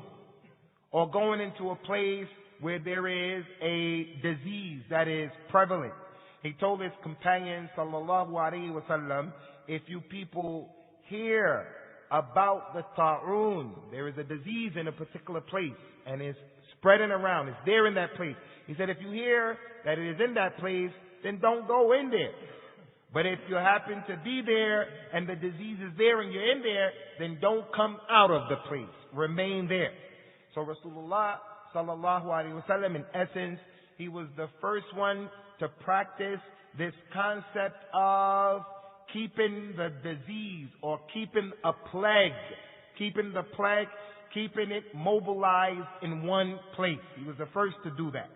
or going into a place where there is a disease that is prevalent. He told his companions sallallahu alaihi wasallam, if you people hear about the ta'un, there is a disease in a particular place and it's spreading around, it's there in that place. He said, if you hear that it is in that place, then don't go in there. But if you happen to be there and the disease is there and you're in there, then don't come out of the place. Remain there. So Rasulullah sallallahu alaihi wasallam, in essence, he was the first one to practice this concept of keeping the disease or keeping a plague, keeping it mobilized in one place. He was the first to do that.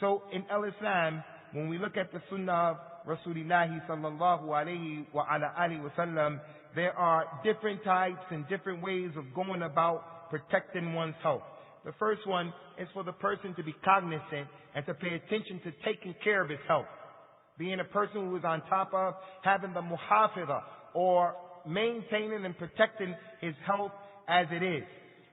So in Al-Islam, when we look at the sunnah of Rasulullah sallallahu alayhi wa ala alihi wa sallam, there are different types and different ways of going about protecting one's health. The first one is for the person to be cognizant and to pay attention to taking care of his health. Being a person who is on top of having the muhafidha, or maintaining and protecting his health as it is.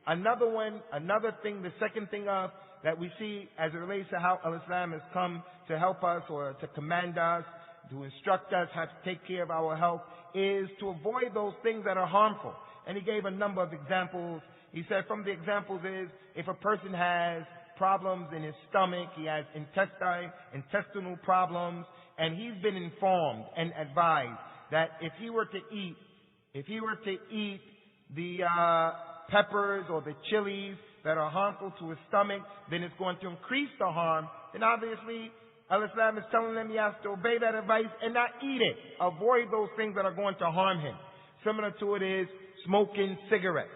Another thing, the second thing that we see as it relates to how Al-Islam has come to help us or to command us, to instruct us how to take care of our health, is to avoid those things that are harmful. And he gave a number of examples. He said from the examples is, if a person has problems in his stomach, he has intestinal problems, and he's been informed and advised that if he were to eat the peppers or the chilies that are harmful to his stomach, then it's going to increase the harm, then obviously Al-Islam is telling him he has to obey that advice and not eat it. Avoid those things that are going to harm him. Similar to it is smoking cigarettes.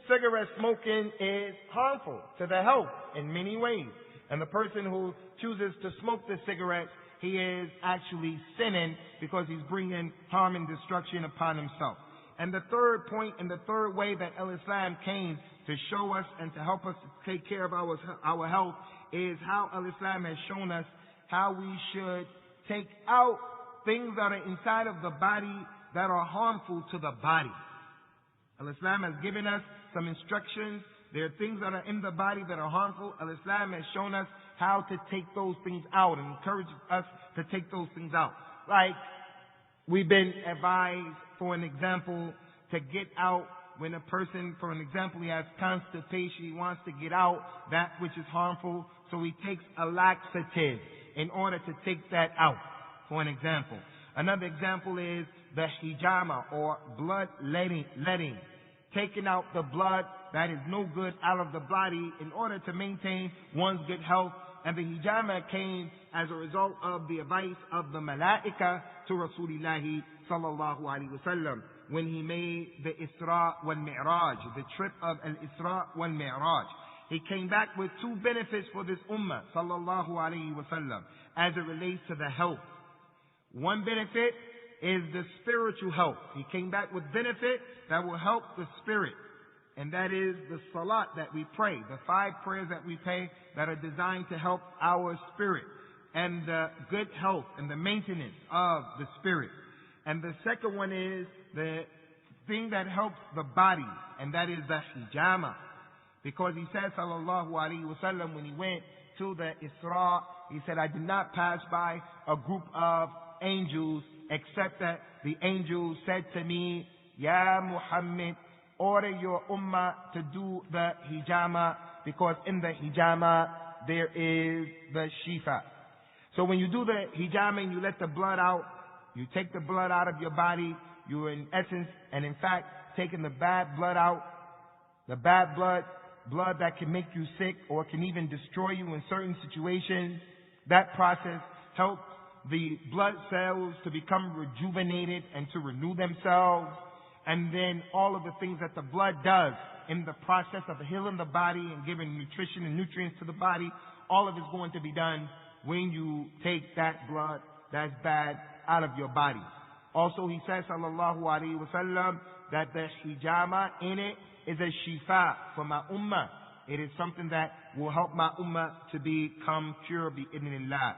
Cigarette smoking is harmful to the health in many ways. And the person who chooses to smoke the cigarettes, he is actually sinning because he's bringing harm and destruction upon himself. And the third point and the third way that Al-Islam came to show us and to help us to take care of our health is how Al-Islam has shown us how we should take out things that are inside of the body that are harmful to the body. Al-Islam has given us some instructions. There are things that are in the body that are harmful. Al-Islam has shown us how to take those things out and encouraged us to take those things out. Like, we've been advised, for an example, to get out when a person, for an example, he has constipation, he wants to get out that which is harmful, so he takes a laxative in order to take that out, for an example. Another example is the hijama, or blood letting, taking out the blood that is no good out of the body in order to maintain one's good health. And the hijama came as a result of the advice of the malaika to Rasulullah sallallahu alaihi wasallam when he made the Isra wal Mi'raj, the trip of al-Isra wal Mi'raj. He came back with two benefits for this ummah sallallahu alaihi wasallam as it relates to the health. One benefit is the spiritual health. He came back with benefit that will help the spirit. And that is the salat that we pray, the 5 prayers that we pray that are designed to help our spirit and the good health and the maintenance of the spirit. And the second one is the thing that helps the body, and that is the hijama. Because he said, sallallahu alaihi wasallam, when he went to the Isra, he said, I did not pass by a group of angels except that the angel said to me, Ya Muhammad, order your ummah to do the hijama, because in the hijama there is the shifa. So when you do the hijama and you let the blood out, you take the blood out of your body, you are in essence and in fact taking the bad blood out, the bad blood that can make you sick or can even destroy you in certain situations. That process helps the blood cells to become rejuvenated and to renew themselves. And then all of the things that the blood does in the process of healing the body and giving nutrition and nutrients to the body, all of it's going to be done when you take that blood that's bad out of your body. Also, he says, sallallahu alaihi wasallam, that the hijama in it is a shifa for my ummah. It is something that will help my ummah to become pure bi-idhnillah.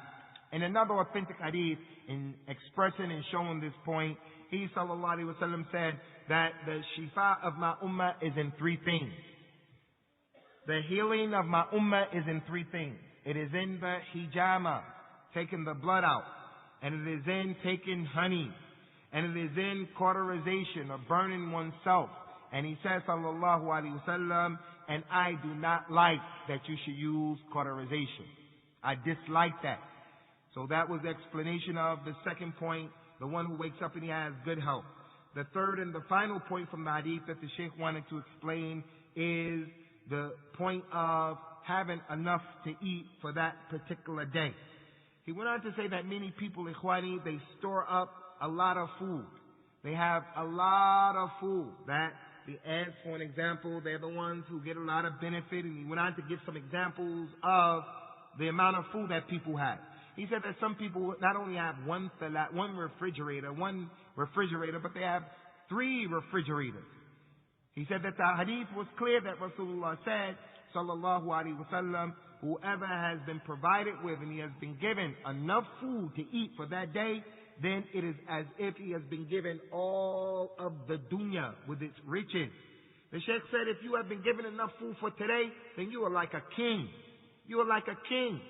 In another authentic hadith, in expressing and showing this point, he sallallahu alaihi wasallam said that the shifa of my ummah is in three things. The healing of my ummah is in three things. It is in the hijama, taking the blood out, and it is in taking honey, and it is in cauterization or burning oneself. And he says, sallallahu alaihi wasallam, and I do not like that you should use cauterization. I dislike that. So that was the explanation of the second point, the one who wakes up and he has good health. The third and the final point from the hadith that the Sheikh wanted to explain is the point of having enough to eat for that particular day. He went on to say that many people, ikhwani, they store up a lot of food. They have a lot of food. That the ants, for an example, they're the ones who get a lot of benefit. And he went on to give some examples of the amount of food that people have. He said that some people not only have one refrigerator, but they have 3 refrigerators. He said that the hadith was clear that Rasulullah said, sallallahu alaihi wasallam, whoever has been provided with and he has been given enough food to eat for that day, then it is as if he has been given all of the dunya with its riches. The Sheikh said, if you have been given enough food for today, then you are like a king. You are like a king.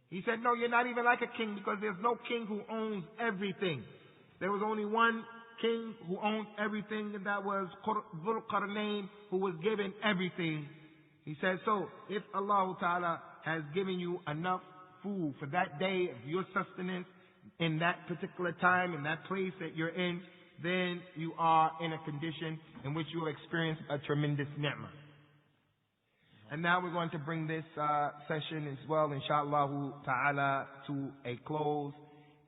He said, no, you're not even like a king, because there's no king who owns everything. There was only one king who owned everything, and that was Dhul Qarnayn, who was given everything. He said, so if Allah Ta'ala has given you enough food for that day of your sustenance in that particular time, in that place that you're in, then you are in a condition in which you will experience a tremendous ni'mah. And now we're going to bring this session as well, inshallah ta'ala, to a close.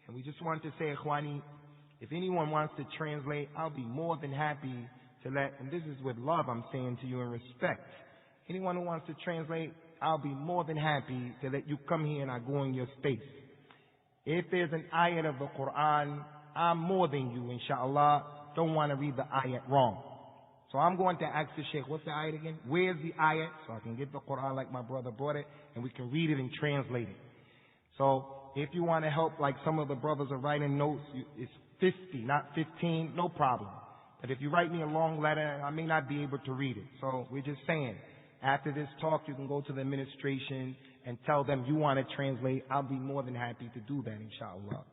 And we just want to say, ikhwani, if anyone wants to translate, I'll be more than happy to let, and this is with love I'm saying to you in respect. Anyone who wants to translate, I'll be more than happy to let you come here and I go in your space. If there's an ayat of the Qur'an, I'm more than you, inshallah. Don't want to read the ayat wrong. So I'm going to ask the Sheikh, what's the ayat again? Where's the ayat? So I can get the Qur'an like my brother brought it, and we can read it and translate it. So if you want to help, like some of the brothers are writing notes, it's 50, not 15, no problem. But if you write me a long letter, I may not be able to read it. So we're just saying, after this talk, you can go to the administration and tell them you want to translate. I'll be more than happy to do that, inshallah.